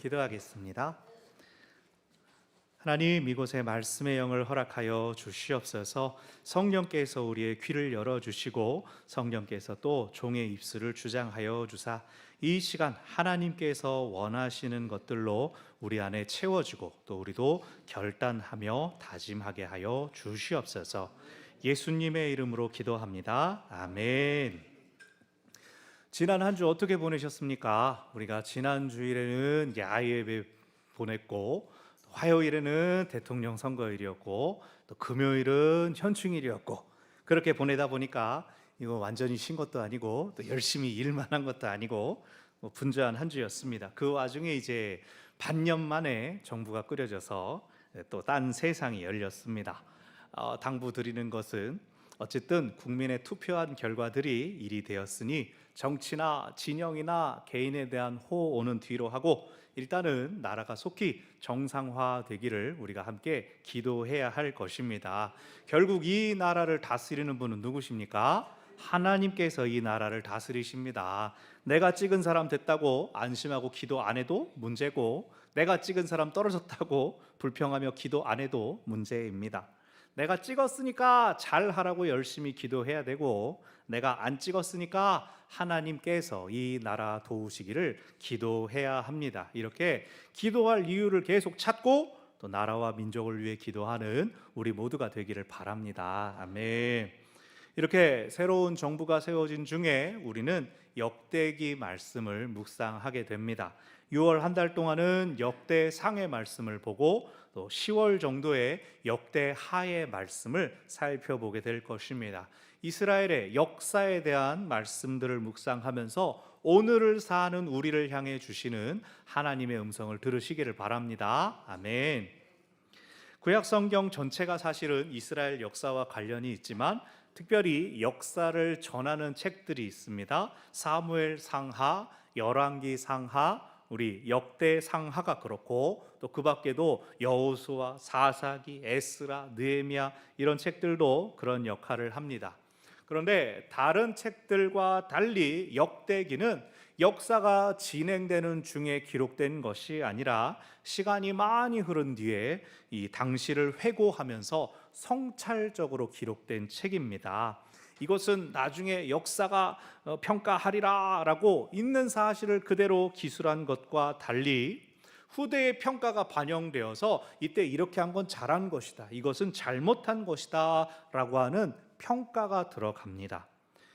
기도하겠습니다. 하나님, 이곳에 말씀의 영을 허락하여 주시옵소서. 성령께서 우리의 귀를 열어주시고 성령께서 또 종의 입술을 주장하여 주사 이 시간 하나님께서 원하시는 것들로 우리 안에 채워주고 또 우리도 결단하며 다짐하게 하여 주시옵소서. 예수님의 이름으로 기도합니다. 아멘. 지난 한 주 어떻게 보내셨습니까? 우리가 지난 주일에는 야외예배 보냈고, 화요일에는 대통령 선거일이었고, 또 금요일은 현충일이었고, 그렇게 보내다 보니까 이거 완전히 쉰 것도 아니고 또 열심히 일만 한 것도 아니고 분주한 한 주였습니다. 그 와중에 이제 반년 만에 정부가 꾸려져서 또 딴 세상이 열렸습니다. 당부드리는 것은 어쨌든 국민의 투표한 결과들이 일이 되었으니 정치나 진영이나 개인에 대한 호오는 뒤로 하고 일단은 나라가 속히 정상화되기를 우리가 함께 기도해야 할 것입니다. 결국 이 나라를 다스리는 분은 누구십니까? 하나님께서 이 나라를 다스리십니다. 내가 찍은 사람 됐다고 안심하고 기도 안 해도 문제고, 내가 찍은 사람 떨어졌다고 불평하며 기도 안 해도 문제입니다. 내가 찍었으니까 잘하라고 열심히 기도해야 되고, 내가 안 찍었으니까 하나님께서 이 나라 도우시기를 기도해야 합니다. 이렇게 기도할 이유를 계속 찾고 또 나라와 민족을 위해 기도하는 우리 모두가 되기를 바랍니다. 아멘. 이렇게 새로운 정부가 세워진 중에 우리는 역대기 말씀을 묵상하게 됩니다. 6월 한 달 동안은 역대상의 말씀을 보고 또 10월 정도에 역대하의 말씀을 살펴보게 될 것입니다. 이스라엘의 역사에 대한 말씀들을 묵상하면서 오늘을 사는 우리를 향해 주시는 하나님의 음성을 들으시기를 바랍니다. 아멘. 구약 성경 전체가 사실은 이스라엘 역사와 관련이 있지만 특별히 역사를 전하는 책들이 있습니다. 사무엘 상하, 열왕기 상하, 우리 역대 상하가 그렇고 또 그 밖에도 여호수아, 사사기, 에스라, 느헤미야 이런 책들도 그런 역할을 합니다. 그런데 다른 책들과 달리 역대기는 역사가 진행되는 중에 기록된 것이 아니라 시간이 많이 흐른 뒤에 이 당시를 회고하면서 성찰적으로 기록된 책입니다. 이것은 나중에 역사가 평가하리라 라고 있는 사실을 그대로 기술한 것과 달리 후대의 평가가 반영되어서 이때 이렇게 한 건 잘한 것이다, 이것은 잘못한 것이다 라고 하는 평가가 들어갑니다.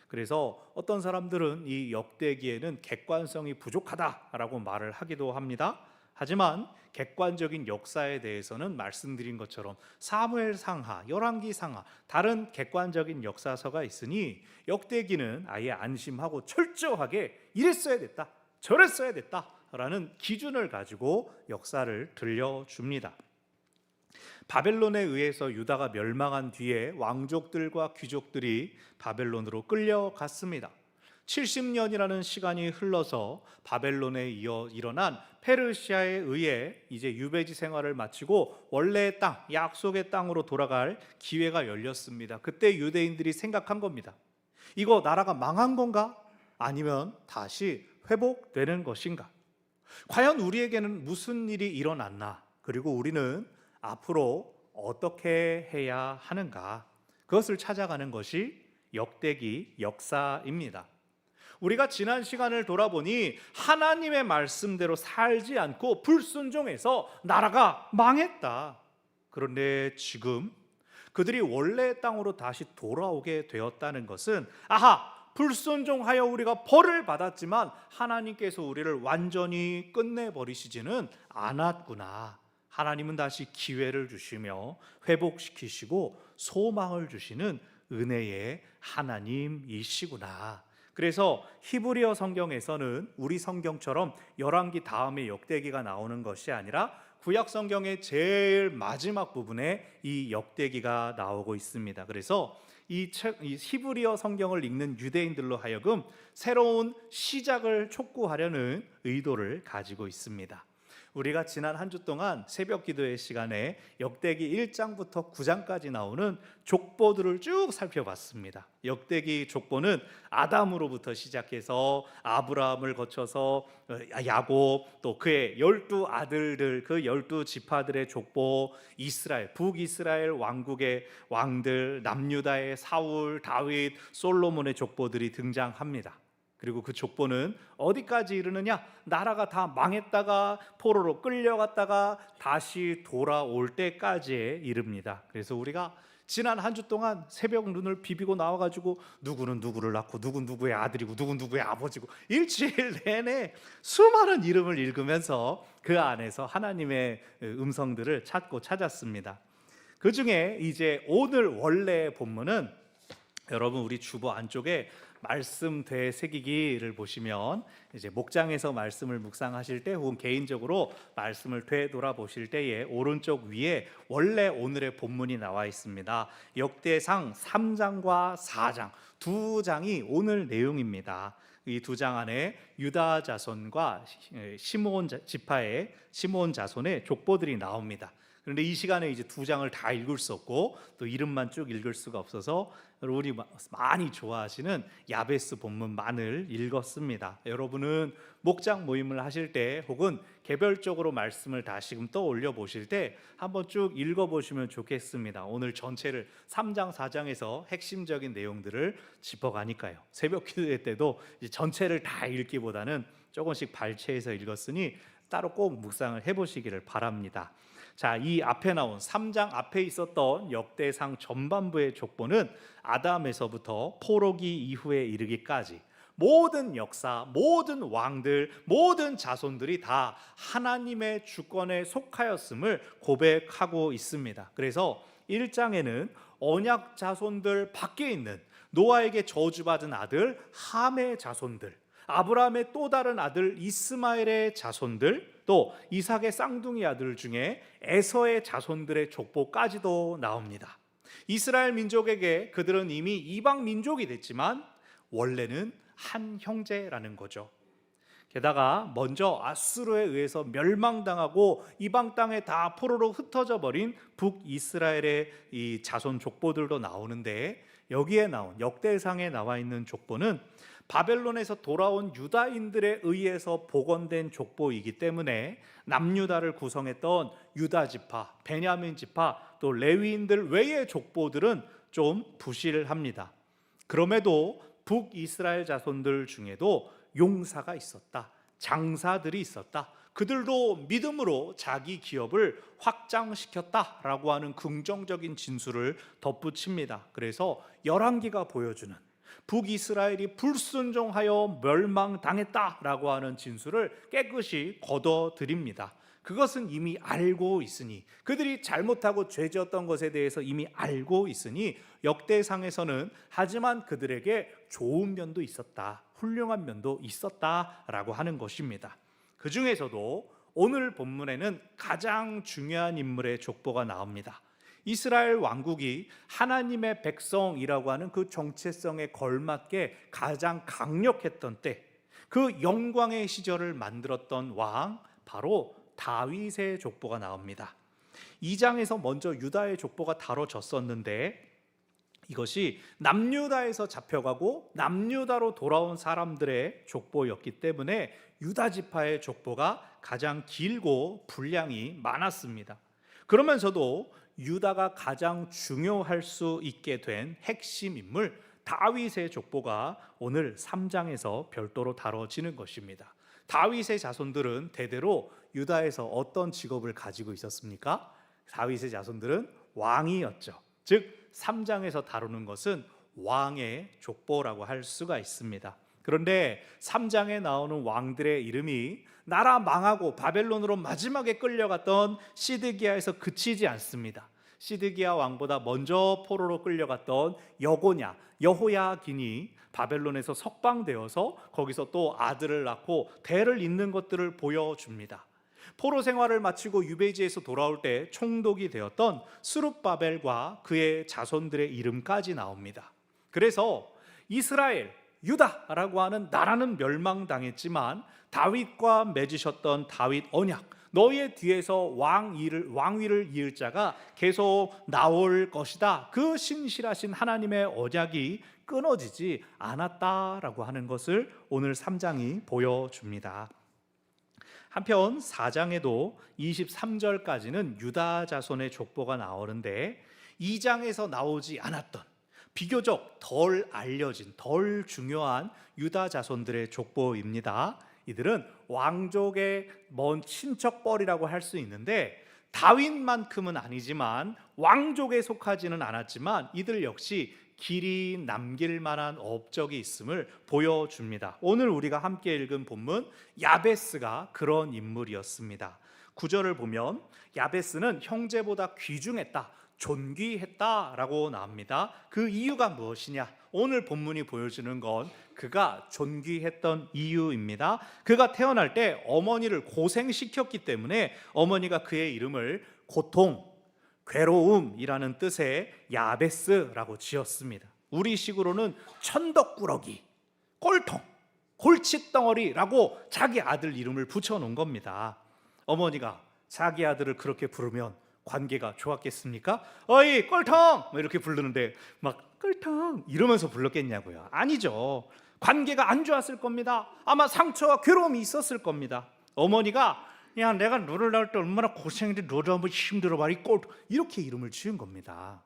그래서 어떤 사람들은 이 역대기에는 객관성이 부족하다라고 말을 하기도 합니다. 하지만 객관적인 역사에 대해서는 말씀드린 것처럼 사무엘 상하, 열왕기 상하 다른 객관적인 역사서가 있으니 역대기는 아예 안심하고 철저하게 이랬어야 됐다, 저랬어야 됐다라는 기준을 가지고 역사를 들려줍니다. 바벨론에 의해서 유다가 멸망한 뒤에 왕족들과 귀족들이 바벨론으로 끌려갔습니다. 70년이라는 시간이 흘러서 바벨론에 이어 일어난 페르시아에 의해 이제 유배지 생활을 마치고 원래의 땅, 약속의 땅으로 돌아갈 기회가 열렸습니다. 그때 유대인들이 생각한 겁니다. 이거 나라가 망한 건가? 아니면 다시 회복되는 것인가? 과연 우리에게는 무슨 일이 일어났나? 그리고 우리는 앞으로 어떻게 해야 하는가? 그것을 찾아가는 것이 역대기 역사입니다. 우리가 지난 시간을 돌아보니 하나님의 말씀대로 살지 않고 불순종해서 나라가 망했다. 그런데 지금 그들이 원래의 땅으로 다시 돌아오게 되었다는 것은 불순종하여 우리가 벌을 받았지만 하나님께서 우리를 완전히 끝내버리시지는 않았구나. 하나님은 다시 기회를 주시며 회복시키시고 소망을 주시는 은혜의 하나님이시구나. 그래서 히브리어 성경에서는 우리 성경처럼 열왕기 다음에 역대기가 나오는 것이 아니라 구약 성경의 제일 마지막 부분에 이 역대기가 나오고 있습니다. 그래서 이 히브리어 성경을 읽는 유대인들로 하여금 새로운 시작을 촉구하려는 의도를 가지고 있습니다. 우리가 지난 한 주 동안 새벽 기도의 시간에 역대기 1장부터 9장까지 나오는 족보들을 쭉 살펴봤습니다. 역대기 족보는 아담으로부터 시작해서 아브라함을 거쳐서 야곱, 또 그의 12아들들, 그 12지파들의 족보, 이스라엘, 북이스라엘 왕국의 왕들, 남유다의 사울, 다윗, 솔로몬의 족보들이 등장합니다. 그리고 그 족보는 어디까지 이르느냐? 나라가 다 망했다가 포로로 끌려갔다가 다시 돌아올 때까지에 이릅니다. 그래서 우리가 지난 한 주 동안 새벽 눈을 비비고 나와가지고 누구는 누구를 낳고 누군 누구의 아들이고 누군 누구의 아버지고 일주일 내내 수많은 이름을 읽으면서 그 안에서 하나님의 음성들을 찾았습니다. 그 중에 이제 오늘 원래 본문은 여러분 우리 주보 안쪽에 말씀 되새기기를 보시면 이제 목장에서 말씀을 묵상하실 때 혹은 개인적으로 말씀을 되돌아보실 때에 오른쪽 위에 원래 오늘의 본문이 나와 있습니다. 역대상 3장과 4장 두 장이 오늘 내용입니다. 이 두 장 안에 유다 자손과 시므온 지파의 시므온 자손의 족보들이 나옵니다. 그런데 이 시간에 이제 두 장을 다 읽을 수 없고 또 이름만 쭉 읽을 수가 없어서 우리 많이 좋아하시는 야베스 본문만을 읽었습니다. 여러분은 목장 모임을 하실 때 혹은 개별적으로 말씀을 다시금 떠올려 보실 때 한번 쭉 읽어보시면 좋겠습니다. 오늘 전체를 3장 4장에서 핵심적인 내용들을 짚어가니까요. 새벽 기도회 때도 이제 전체를 다 읽기보다는 조금씩 발췌해서 읽었으니 따로 꼭 묵상을 해보시기를 바랍니다. 자, 이 앞에 나온 3장 앞에 있었던 역대상 전반부의 족보는 아담에서부터 포로기 이후에 이르기까지 모든 역사, 모든 왕들, 모든 자손들이 다 하나님의 주권에 속하였음을 고백하고 있습니다. 그래서 1장에는 언약 자손들 밖에 있는 노아에게 저주받은 아들 함의 자손들, 아브라함의 또 다른 아들 이스마엘의 자손들, 또 이삭의 쌍둥이 아들 중에 에서의 자손들의 족보까지도 나옵니다. 이스라엘 민족에게 그들은 이미 이방 민족이 됐지만 원래는 한 형제라는 거죠. 게다가 먼저 아수르에 의해서 멸망당하고 이방 땅에 다 포로로 흩어져 버린 북이스라엘의 이 자손 족보들도 나오는데, 여기에 나온 역대상에 나와 있는 족보는 바벨론에서 돌아온 유다인들에 의해서 복원된 족보이기 때문에 남유다를 구성했던 유다 지파, 베냐민 지파, 또 레위인들 외의 족보들은 좀 부실합니다. 그럼에도 북이스라엘 자손들 중에도 용사가 있었다, 장사들이 있었다, 그들도 믿음으로 자기 기업을 확장시켰다라고 하는 긍정적인 진술을 덧붙입니다. 그래서 열왕기가 보여주는 북이스라엘이 불순종하여 멸망당했다라고 하는 진술을 깨끗이 거둬드립니다. 그것은 이미 알고 있으니, 그들이 잘못하고 죄지었던 것에 대해서 이미 알고 있으니 역대상에서는 하지만 그들에게 좋은 면도 있었다, 훌륭한 면도 있었다라고 하는 것입니다. 그 중에서도 오늘 본문에는 가장 중요한 인물의 족보가 나옵니다. 이스라엘 왕국이 하나님의 백성이라고 하는 그 정체성에 걸맞게 가장 강력했던 때, 그 영광의 시절을 만들었던 왕, 바로 다윗의 족보가 나옵니다. 2장에서 먼저 유다의 족보가 다뤄졌었는데 이것이 남유다에서 잡혀가고 남유다로 돌아온 사람들의 족보였기 때문에 유다 지파의 족보가 가장 길고 분량이 많았습니다. 그러면서도 유다가 가장 중요할 수 있게 된 핵심 인물 다윗의 족보가 오늘 3장에서 별도로 다뤄지는 것입니다. 다윗의 자손들은 대대로 유다에서 어떤 직업을 가지고 있었습니까? 다윗의 자손들은 왕이었죠. 즉 3장에서 다루는 것은 왕의 족보라고 할 수가 있습니다. 그런데 3장에 나오는 왕들의 이름이 나라 망하고 바벨론으로 마지막에 끌려갔던 시드기야에서 그치지 않습니다. 시드기야 왕보다 먼저 포로로 끌려갔던 여고냐, 여호야긴이 바벨론에서 석방되어서 거기서 또 아들을 낳고 대를 잇는 것들을 보여줍니다. 포로 생활을 마치고 유배지에서 돌아올 때 총독이 되었던 스룹바벨과 그의 자손들의 이름까지 나옵니다. 그래서 이스라엘, 유다라고 하는 나라는 멸망당했지만 다윗과 맺으셨던 다윗 언약, 너희의 뒤에서 왕위를 이을 자가 계속 나올 것이다. 그 신실하신 하나님의 언약이 끊어지지 않았다라고 하는 것을 오늘 3장이 보여줍니다. 한편 4장에도 23절까지는 유다 자손의 족보가 나오는데 2장에서 나오지 않았던 비교적 덜 알려진, 덜 중요한 유다 자손들의 족보입니다. 이들은 왕족의 먼 친척뻘이라고 할 수 있는데 다윗만큼은 아니지만 왕족에 속하지는 않았지만 이들 역시 길이 남길 만한 업적이 있음을 보여줍니다. 오늘 우리가 함께 읽은 본문 야베스가 그런 인물이었습니다. 9절을 보면 야베스는 형제보다 귀중했다, 존귀했다라고 나옵니다. 그 이유가 무엇이냐? 오늘 본문이 보여주는 건 그가 존귀했던 이유입니다. 그가 태어날 때 어머니를 고생시켰기 때문에 어머니가 그의 이름을 고통, 괴로움이라는 뜻의 야베스라고 지었습니다. 우리식으로는 천덕꾸러기, 꼴통, 골칫덩어리라고 자기 아들 이름을 붙여놓은 겁니다. 어머니가 자기 아들을 그렇게 부르면 관계가 좋았겠습니까? 어이 꼴통! 이렇게 부르는데 막 꼴통 이러면서 불렀겠냐고요? 아니죠. 관계가 안 좋았을 겁니다. 아마 상처와 괴로움이 있었을 겁니다. 어머니가 야 내가 너를 낳을 때 얼마나 고생인데 너도 한번 힘들어 봐라 꼴통, 이렇게 이름을 지은 겁니다.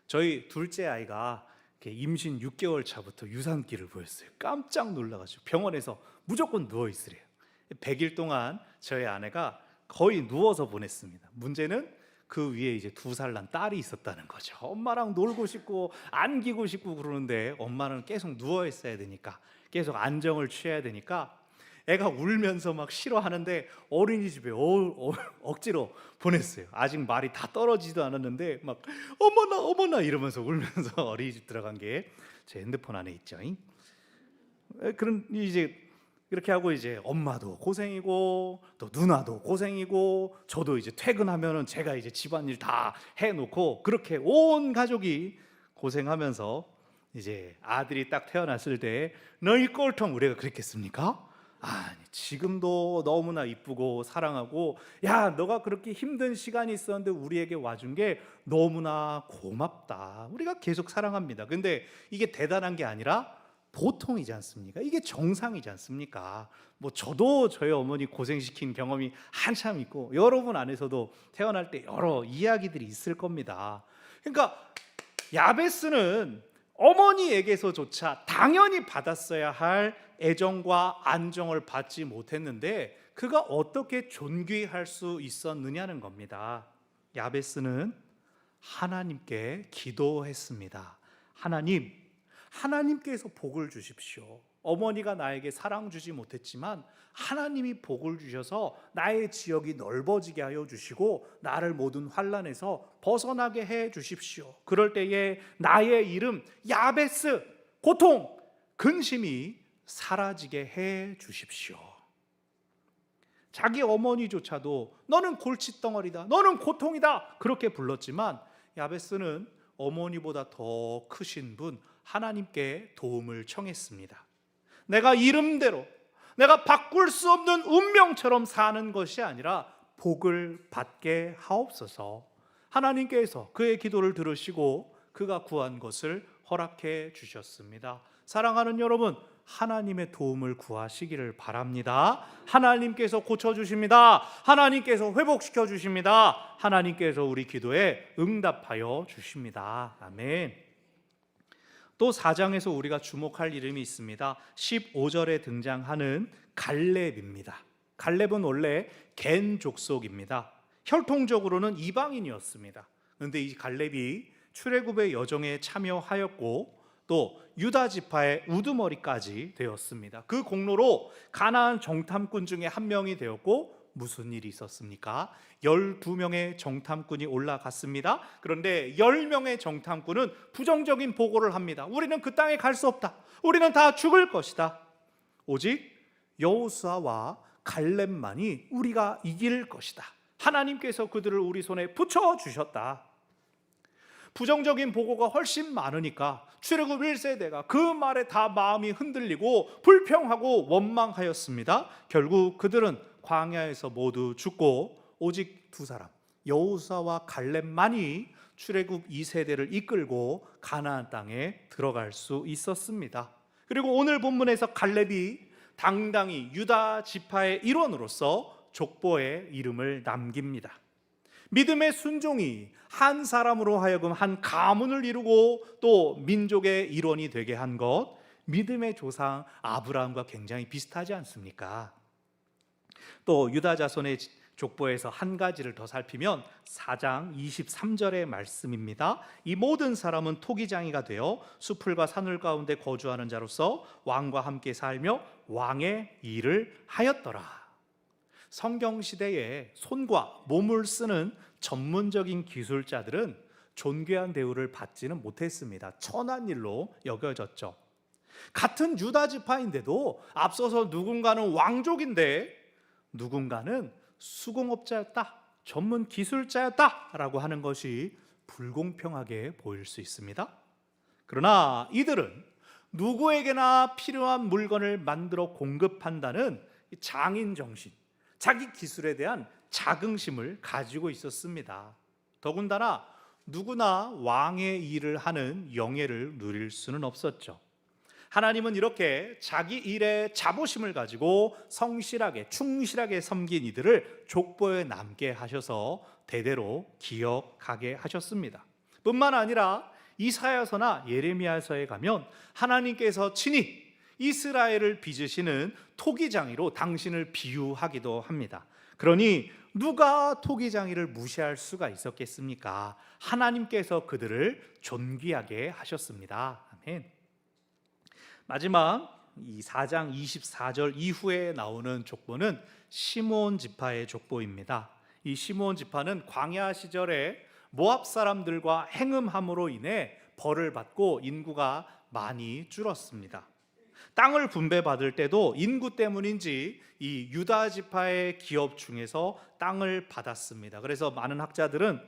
저희 둘째 아이가 임신 6개월 차부터 유산기를 보였어요. 깜짝 놀라가지고 병원에서 무조건 누워 있으래요. 100일 동안 저희 아내가 거의 누워서 보냈습니다. 문제는 그 위에 이제 2살 난 딸이 있었다는 거죠. 엄마랑 놀고 싶고 안기고 싶고 그러는데 엄마는 계속 누워 있어야 되니까, 계속 안정을 취해야 되니까 애가 울면서 막 싫어하는데 어린이집에 억지로 보냈어요. 아직 말이 다 떨어지지도 않았는데 막 어머나 이러면서 울면서 어린이집 들어간 게 제 핸드폰 안에 있죠. 그런 이제 이렇게 하고 이제 엄마도 고생이고 또 누나도 고생이고 저도 이제 퇴근하면은 제가 이제 집안일 다 해놓고 그렇게 온 가족이 고생하면서 이제 아들이 딱 태어났을 때 너희 꼴통 우리가 그랬겠습니까? 아니 지금도 너무나 이쁘고 사랑하고 야 너가 그렇게 힘든 시간이 있었는데 우리에게 와준 게 너무나 고맙다, 우리가 계속 사랑합니다. 근데 이게 대단한 게 아니라 보통이지 않습니까? 이게 정상이지 않습니까? 뭐 저도 저희 어머니 고생시킨 경험이 한참 있고 여러분 안에서도 태어날 때 여러 이야기들이 있을 겁니다. 그러니까 야베스는 어머니에게서조차 당연히 받았어야 할 애정과 안정을 받지 못했는데 그가 어떻게 존귀할 수 있었느냐는 겁니다. 야베스는 하나님께 기도했습니다. 하나님께서 복을 주십시오. 어머니가 나에게 사랑 주지 못했지만 하나님이 복을 주셔서 나의 지역이 넓어지게 하여 주시고 나를 모든 환난에서 벗어나게 해 주십시오. 그럴 때에 나의 이름 야베스, 고통, 근심이 사라지게 해 주십시오. 자기 어머니조차도 너는 골칫덩어리다, 너는 고통이다 그렇게 불렀지만 야베스는 어머니보다 더 크신 분 하나님께 도움을 청했습니다. 내가 이름대로 내가 바꿀 수 없는 운명처럼 사는 것이 아니라 복을 받게 하옵소서. 하나님께서 그의 기도를 들으시고 그가 구한 것을 허락해 주셨습니다. 사랑하는 여러분, 하나님의 도움을 구하시기를 바랍니다. 하나님께서 고쳐주십니다. 하나님께서 회복시켜 주십니다. 하나님께서 우리 기도에 응답하여 주십니다. 아멘. 또 4장에서 우리가 주목할 이름이 있습니다. 15절에 등장하는 갈렙입니다. 갈렙은 원래 겐 족속입니다. 혈통적으로는 이방인이었습니다. 그런데 이 갈렙이 출애굽의 여정에 참여하였고 또 유다 지파의 우두머리까지 되었습니다. 그 공로로 가나안 정탐꾼 중에 한 명이 되었고 무슨 일이 있었습니까? 12명의 정탐꾼이 올라갔습니다. 그런데 10명의 정탐꾼은 부정적인 보고를 합니다. 우리는 그 땅에 갈 수 없다. 우리는 다 죽을 것이다. 오직 여호수아와 갈렙만이 우리가 이길 것이다. 하나님께서 그들을 우리 손에 붙여주셨다. 부정적인 보고가 훨씬 많으니까 출애굽 1세대가 그 말에 다 마음이 흔들리고 불평하고 원망하였습니다. 결국 그들은 광야에서 모두 죽고 오직 두 사람, 여호수아와 갈렙만이 출애굽 2세대를 이끌고 가나안 땅에 들어갈 수 있었습니다. 그리고 오늘 본문에서 갈렙이 당당히 유다 지파의 일원으로서 족보에 이름을 남깁니다. 믿음의 순종이 한 사람으로 하여금 한 가문을 이루고 또 민족의 일원이 되게 한 것, 믿음의 조상 아브라함과 굉장히 비슷하지 않습니까? 또 유다 자손의 족보에서 한 가지를 더 살피면 4장 23절의 말씀입니다. 이 모든 사람은 토기장이가 되어 수풀과 산울 가운데 거주하는 자로서 왕과 함께 살며 왕의 일을 하였더라. 성경시대에 손과 몸을 쓰는 전문적인 기술자들은 존귀한 대우를 받지는 못했습니다. 천한 일로 여겨졌죠. 같은 유다 지파인데도 앞서서 누군가는 왕족인데 누군가는 수공업자였다, 전문 기술자였다라고 하는 것이 불공평하게 보일 수 있습니다. 그러나 이들은 누구에게나 필요한 물건을 만들어 공급한다는 장인 정신, 자기 기술에 대한 자긍심을 가지고 있었습니다. 더군다나 누구나 왕의 일을 하는 영예를 누릴 수는 없었죠. 하나님은 이렇게 자기 일에 자부심을 가지고 성실하게 충실하게 섬긴 이들을 족보에 남게 하셔서 대대로 기억하게 하셨습니다. 뿐만 아니라 이사야서나 예레미야서에 가면 하나님께서 친히 이스라엘을 빚으시는 토기장이로 당신을 비유하기도 합니다. 그러니 누가 토기장이를 무시할 수가 있었겠습니까? 하나님께서 그들을 존귀하게 하셨습니다. 아멘. 마지막 이 4장 24절 이후에 나오는 족보는 시므온 지파의 족보입니다. 이 시므온 지파는 광야 시절에 모압 사람들과 행음함으로 인해 벌을 받고 인구가 많이 줄었습니다. 땅을 분배받을 때도 인구 때문인지 이 유다 지파의 기업 중에서 땅을 받았습니다. 그래서 많은 학자들은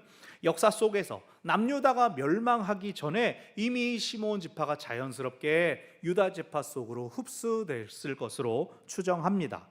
역사 속에서 남유다가 멸망하기 전에 이미 시므온 지파가 자연스럽게 유다 지파 속으로 흡수됐을 것으로 추정합니다.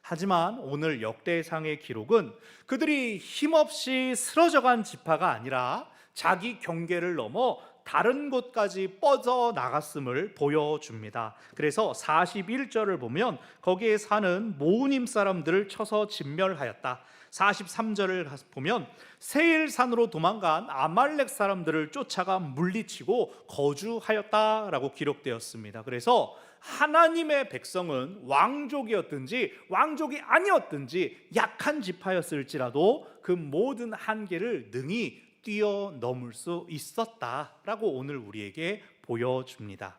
하지만 오늘 역대상의 기록은 그들이 힘없이 쓰러져간 지파가 아니라 자기 경계를 넘어 다른 곳까지 뻗어 나갔음을 보여줍니다. 그래서 41절을 보면 거기에 사는 모우님 사람들을 쳐서 진멸하였다. 43절을 보면 세일산으로 도망간 아말렉 사람들을 쫓아가 물리치고 거주하였다라고 기록되었습니다. 그래서 하나님의 백성은 왕족이었든지 왕족이 아니었든지 약한 지파였을지라도 그 모든 한계를 능히 뛰어넘을 수 있었다라고 오늘 우리에게 보여줍니다.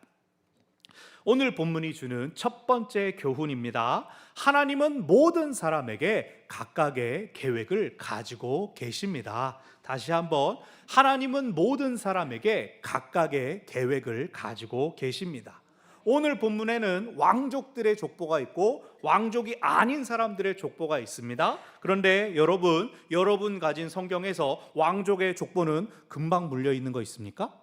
오늘 본문이 주는 첫 번째 교훈입니다. 하나님은 모든 사람에게 각각의 계획을 가지고 계십니다. 다시 한번, 하나님은 모든 사람에게 각각의 계획을 가지고 계십니다. 오늘 본문에는 왕족들의 족보가 있고 왕족이 아닌 사람들의 족보가 있습니다. 그런데 여러분 가진 성경에서 왕족의 족보는 금방 물려 있는 거 있습니까?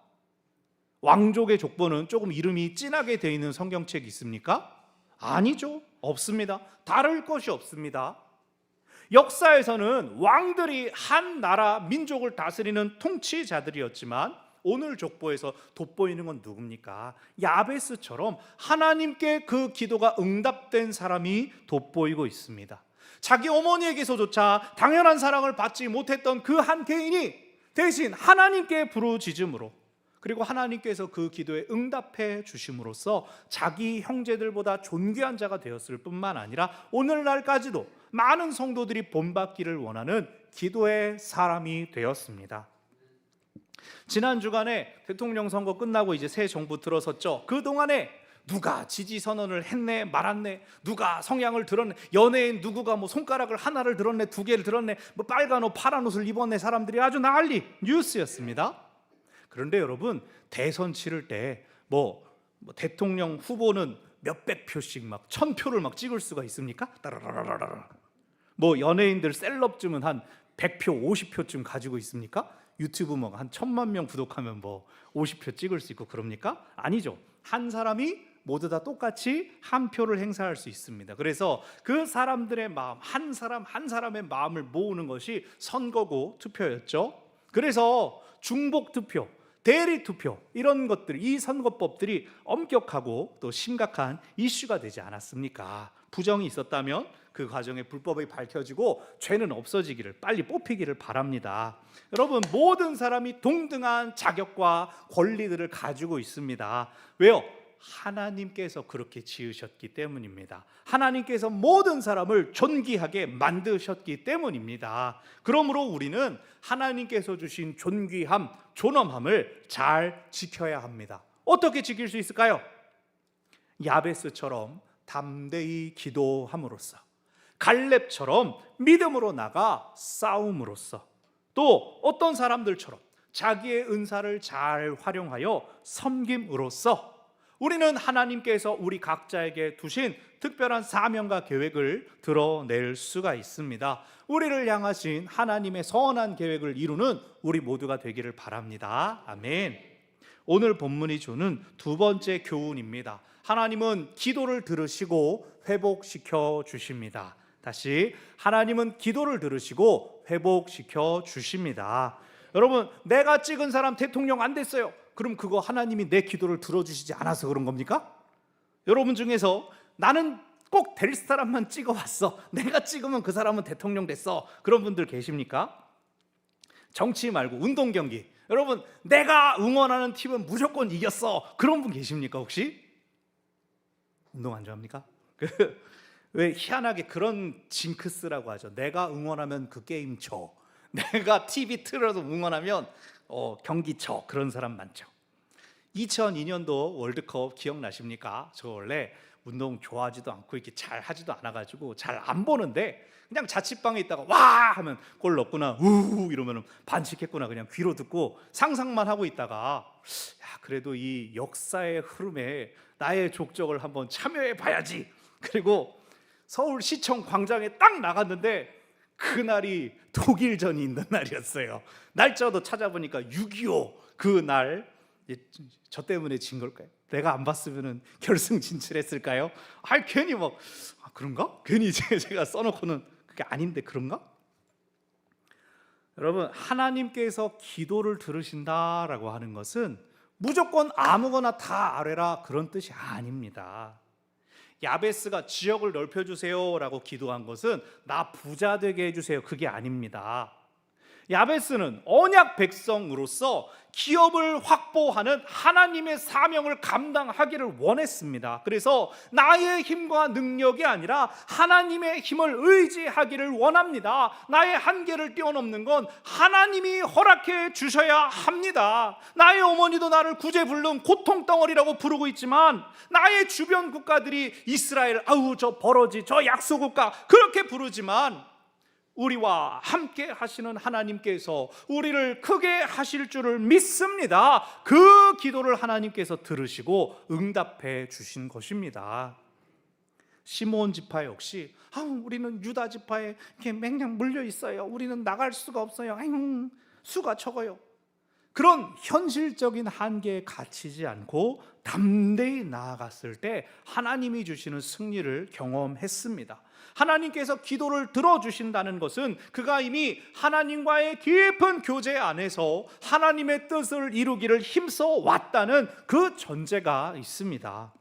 왕족의 족보는 조금 이름이 진하게 되어 있는 성경책이 있습니까? 아니죠. 없습니다. 다를 것이 없습니다. 역사에서는 왕들이 한 나라 민족을 다스리는 통치자들이었지만 오늘 족보에서 돋보이는 건 누굽니까? 야베스처럼 하나님께 그 기도가 응답된 사람이 돋보이고 있습니다. 자기 어머니에게서조차 당연한 사랑을 받지 못했던 그 한 개인이 대신 하나님께 부르짖음으로, 그리고 하나님께서 그 기도에 응답해 주심으로써 자기 형제들보다 존귀한 자가 되었을 뿐만 아니라 오늘날까지도 많은 성도들이 본받기를 원하는 기도의 사람이 되었습니다. 지난 주간에 대통령 선거 끝나고 이제 새 정부 들어섰죠. 그동안에 누가 지지 선언을 했네 말았네, 누가 성향을 드러내, 연예인 누구가 뭐 손가락을 하나를 들었네 두 개를 들었네, 뭐 빨간 옷 파란 옷을 입었네, 사람들이 아주 난리 뉴스였습니다. 그런데 여러분, 대선 치를 때 뭐 대통령 후보는 몇백 표씩 막 1000표를 막 찍을 수가 있습니까? 따라라라라. 뭐 연예인들 셀럽쯤은 한 100표 50표쯤 가지고 있습니까? 유튜브 뭐 한 1,000만 명 구독하면 뭐 50표 찍을 수 있고 그럽니까? 아니죠. 한 사람이 모두 다 똑같이 한 표를 행사할 수 있습니다. 그래서 그 사람들의 마음, 한 사람 한 사람의 마음을 모으는 것이 선거고 투표였죠. 그래서 중복 투표, 대리 투표 이런 것들, 이 선거법들이 엄격하고 또 심각한 이슈가 되지 않았습니까? 부정이 있었다면 그 과정에 불법이 밝혀지고 죄는 없어지기를, 빨리 뽑히기를 바랍니다. 여러분, 모든 사람이 동등한 자격과 권리들을 가지고 있습니다. 왜요? 하나님께서 그렇게 지으셨기 때문입니다. 하나님께서 모든 사람을 존귀하게 만드셨기 때문입니다. 그러므로 우리는 하나님께서 주신 존귀함, 존엄함을 잘 지켜야 합니다. 어떻게 지킬 수 있을까요? 야베스처럼 담대히 기도함으로써, 갈렙처럼 믿음으로 나가 싸움으로써, 또 어떤 사람들처럼 자기의 은사를 잘 활용하여 섬김으로써 우리는 하나님께서 우리 각자에게 두신 특별한 사명과 계획을 드러낼 수가 있습니다. 우리를 향하신 하나님의 선한 계획을 이루는 우리 모두가 되기를 바랍니다. 아멘. 오늘 본문이 주는 두 번째 교훈입니다. 하나님은 기도를 들으시고 회복시켜 주십니다. 다시, 하나님은 기도를 들으시고 회복시켜 주십니다. 여러분, 내가 찍은 사람 대통령 안 됐어요. 그럼 그거 하나님이 내 기도를 들어주시지 않아서 그런 겁니까? 여러분 중에서 나는 꼭 될 사람만 찍어왔어, 내가 찍으면 그 사람은 대통령 됐어, 그런 분들 계십니까? 정치 말고 운동 경기, 여러분 내가 응원하는 팀은 무조건 이겼어, 그런 분 계십니까 혹시? 운동 안 좋아합니까? 왜 희한하게 그런 징크스라고 하죠. 내가 응원하면 그 게임 져, 내가 TV 틀어서 응원하면 경기 져, 그런 사람 많죠. 2002년도 월드컵 기억나십니까? 저 원래 운동 좋아하지도 않고 이렇게 잘 하지도 않아가지고 잘 안 보는데, 그냥 자취방에 있다가 와 하면 골 넣었구나, 우 이러면 반칙했구나 그냥 귀로 듣고 상상만 하고 있다가, 야 그래도 이 역사의 흐름에 나의 족적을 한번 참여해 봐야지. 그리고 서울시청 광장에 딱 나갔는데 그날이 독일전이 있는 날이었어요. 날짜도 찾아보니까 6.25 그날. 저 때문에 진 걸까요? 내가 안 봤으면 결승 진출했을까요? 괜히 그런가? 괜히 제가 써놓고는 그게 아닌데 그런가? 여러분, 하나님께서 기도를 들으신다라고 하는 것은 무조건 아무거나 다 아뢰라 그런 뜻이 아닙니다. 야베스가 지역을 넓혀주세요 라고 기도한 것은 나 부자 되게 해주세요, 그게 아닙니다. 야베스는 언약 백성으로서 기업을 확보하는 하나님의 사명을 감당하기를 원했습니다. 그래서 나의 힘과 능력이 아니라 하나님의 힘을 의지하기를 원합니다. 나의 한계를 뛰어넘는 건 하나님이 허락해 주셔야 합니다. 나의 어머니도 나를 구제불능 고통덩어리라고 부르고 있지만, 나의 주변 국가들이 이스라엘, 저 버러지, 저 약소국가 그렇게 부르지만, 우리와 함께 하시는 하나님께서 우리를 크게 하실 줄을 믿습니다. 그 기도를 하나님께서 들으시고 응답해 주신 것입니다. 시므온 지파 역시 우리는 유다 지파에 이렇게 맹냥 물려 있어요, 우리는 나갈 수가 없어요, 수가 적어요, 그런 현실적인 한계에 갇히지 않고 담대히 나아갔을 때 하나님이 주시는 승리를 경험했습니다. 하나님께서 기도를 들어주신다는 것은 그가 이미 하나님과의 깊은 교제 안에서 하나님의 뜻을 이루기를 힘써 왔다는 그 전제가 있습니다.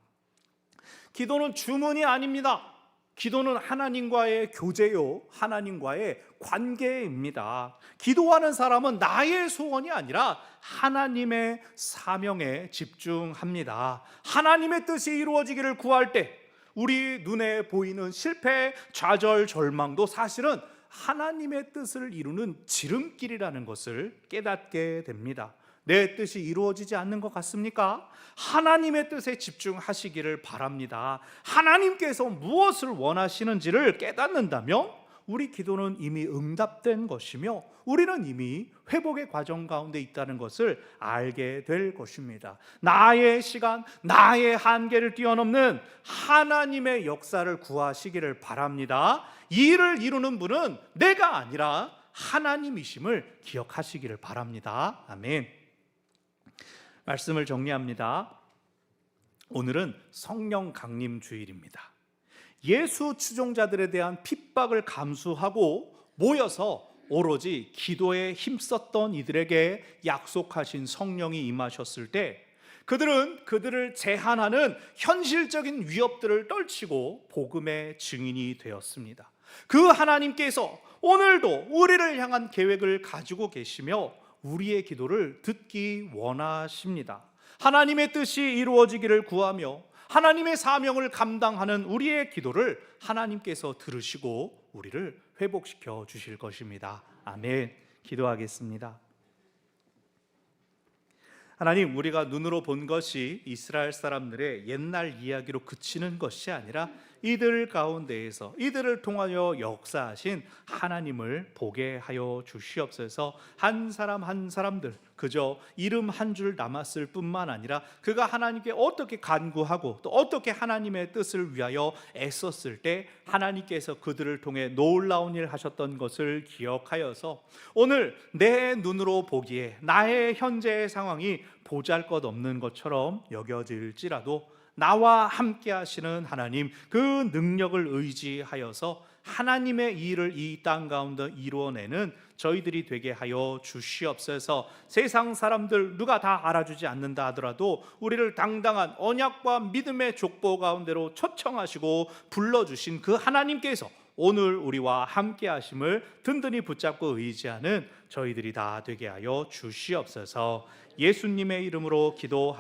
기도는 주문이 아닙니다. 기도는 하나님과의 교제요, 하나님과의 관계입니다. 기도하는 사람은 나의 소원이 아니라 하나님의 사명에 집중합니다. 하나님의 뜻이 이루어지기를 구할 때 우리 눈에 보이는 실패, 좌절, 절망도 사실은 하나님의 뜻을 이루는 지름길이라는 것을 깨닫게 됩니다. 내 뜻이 이루어지지 않는 것 같습니까? 하나님의 뜻에 집중하시기를 바랍니다. 하나님께서 무엇을 원하시는지를 깨닫는다면 우리 기도는 이미 응답된 것이며 우리는 이미 회복의 과정 가운데 있다는 것을 알게 될 것입니다. 나의 시간, 나의 한계를 뛰어넘는 하나님의 역사를 구하시기를 바랍니다. 이 일을 이루는 분은 내가 아니라 하나님이심을 기억하시기를 바랍니다. 아멘. 말씀을 정리합니다. 오늘은 성령 강림 주일입니다. 예수 추종자들에 대한 핍박을 감수하고 모여서 오로지 기도에 힘썼던 이들에게 약속하신 성령이 임하셨을 때 그들은 그들을 제한하는 현실적인 위협들을 떨치고 복음의 증인이 되었습니다. 그 하나님께서 오늘도 우리를 향한 계획을 가지고 계시며 우리의 기도를 듣기 원하십니다. 하나님의 뜻이 이루어지기를 구하며 하나님의 사명을 감당하는 우리의 기도를 하나님께서 들으시고 우리를 회복시켜 주실 것입니다. 아멘. 기도하겠습니다. 하나님, 우리가 눈으로 본 것이 이스라엘 사람들의 옛날 이야기로 그치는 것이 아니라 이들 가운데에서 이들을 통하여 역사하신 하나님을 보게 하여 주시옵소서. 한 사람 한 사람들 그저 이름 한 줄 남았을 뿐만 아니라 그가 하나님께 어떻게 간구하고 또 어떻게 하나님의 뜻을 위하여 애썼을 때 하나님께서 그들을 통해 놀라운 일 하셨던 것을 기억하여서 오늘 내 눈으로 보기에 나의 현재의 상황이 보잘것없는 것처럼 여겨질지라도 나와 함께 하시는 하나님, 그 능력을 의지하여서 하나님의 일을 이 땅 가운데 이루어내는 저희들이 되게 하여 주시옵소서. 세상 사람들 누가 다 알아주지 않는다 하더라도 우리를 당당한 언약과 믿음의 족보 가운데로 초청하시고 불러주신 그 하나님께서 오늘 우리와 함께 하심을 든든히 붙잡고 의지하는 저희들이 다 되게 하여 주시옵소서. 예수님의 이름으로 기도합니다.